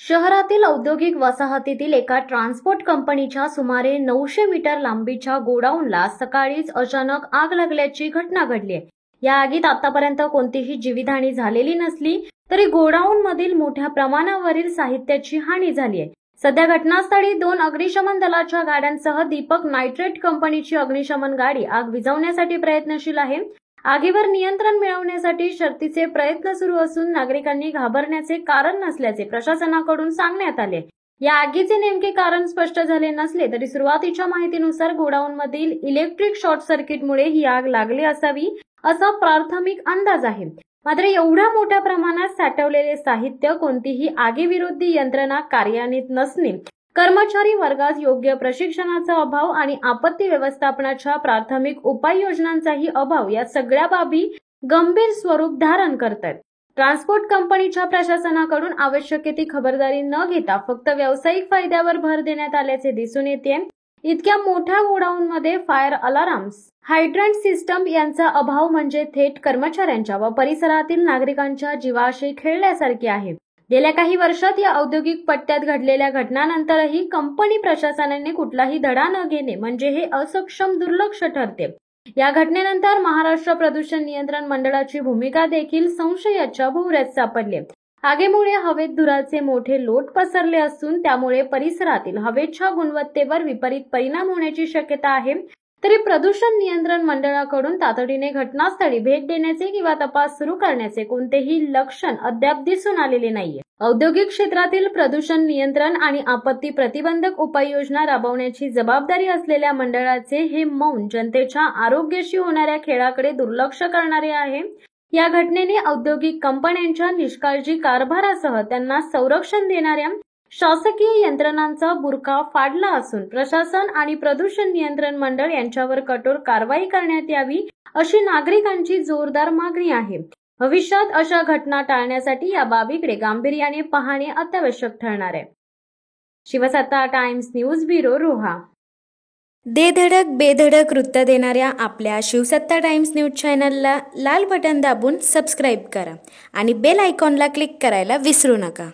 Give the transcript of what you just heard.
शहरातील औद्योगिक वसाहतीतील एका ट्रान्सपोर्ट कंपनीच्या सुमारे 900 मीटर लांबीच्या गोडाऊनला सकाळीच अचानक आग लागल्याची घटना घडली आहे। या आगीत आतापर्यंत कोणतीही जीवितहानी झालेली नसली तरी गोडाऊनमधील मोठ्या प्रमाणावरील साहित्याची हानी झाली आहे। सध्या घटनास्थळी 2 अग्निशमन दलाच्या गाड्यांसह दीपक नायट्रेट कंपनीची अग्निशमन गाडी आग विझवण्यासाठी प्रयत्नशील आहे। आगीवर नियंत्रण मिळवण्यासाठी शर्थीचे प्रयत्न सुरू असून नागरिकांनी घाबरण्याचे कारण नसल्याचे प्रशासनाकडून सांगण्यात आले। या आगीचे नेमके कारण स्पष्ट झाले नसले तरी सुरुवातीच्या माहितीनुसार गोडाऊनमधील इलेक्ट्रिक शॉर्ट सर्किटमुळे ही आग लागली असावी असा प्राथमिक अंदाज आहे। मात्र एवढ्या मोठ्या प्रमाणात साठवलेले साहित्य, कोणतीही आगीविरोधी यंत्रणा कार्यान्वित नसणे, कर्मचारी वर्गास योग्य प्रशिक्षणाचा अभाव आणि आपत्ती व्यवस्थापनाच्या प्राथमिक उपाययोजनांचाही अभाव या सगळ्या बाबी गंभीर स्वरूप धारण करतात। ट्रान्सपोर्ट कंपनीच्या प्रशासनाकडून आवश्यक ती खबरदारी न घेता फक्त व्यावसायिक फायद्यावर भर देण्यात आल्याचे दिसून येते। इतक्या मोठ्या गोडाऊनमध्ये फायर अलार्म्स, हायड्रंट सिस्टम यांचा अभाव म्हणजे थेट कर्मचाऱ्यांच्या व परिसरातील नागरिकांच्या जीवाशी खेळल्यासारखे आहे। गेल्या काही वर्षात या औद्योगिक पट्ट्यात घडलेल्या घटनांनंतरही कंपनी प्रशासनाने कुठलाही धडा न घेणे म्हणजे हे असक्षम दुर्लक्ष ठरते। या घटनेनंतर महाराष्ट्र प्रदूषण नियंत्रण मंडळाची भूमिका देखील संशयाच्या भोवऱ्यात सापडली। आगीमुळे हवेत धुराचे मोठे लोट पसरले असून त्यामुळे परिसरातील हवेच्या गुणवत्तेवर विपरीत परिणाम होण्याची शक्यता आहे। तरी प्रदूषण नियंत्रण मंडळाकडून तातडीने घटनास्थळी भेट देण्याचे किंवा तपास सुरू करण्याचे कोणतेही लक्षण अद्याप दिसून आलेले नाहीये। औद्योगिक क्षेत्रातील प्रदूषण नियंत्रण आणि आपत्ती प्रतिबंधक उपाययोजना राबवण्याची जबाबदारी असलेल्या मंडळाचे हे मौन जनतेच्या आरोग्याशी होणाऱ्या खेळाकडे दुर्लक्ष करणारे आहे। या घटनेने औद्योगिक कंपन्यांच्या निष्काळजी कारभारासह त्यांना संरक्षण देणाऱ्या शासकीय यंत्रणांचा बुरखा फाडला असून प्रशासन आणि प्रदूषण नियंत्रण मंडळ यांच्यावर कठोर कारवाई करण्यात यावी अशी नागरिकांची जोरदार मागणी आहे। भविष्यात अशा घटना टाळण्यासाठी या बाबीकडे गांभीर्याने पाहणे अत्यावश्यक ठरणार आहे। शिवसत्ता टाइम्स न्यूज ब्युरो, रोहा। दे धडक बेधडक वृत्त देणाऱ्या आपल्या शिवसत्ता टाइम्स न्यूज चॅनलला लाल बटन दाबून सबस्क्राईब करा आणि बेल आयकॉनला क्लिक करायला विसरू नका।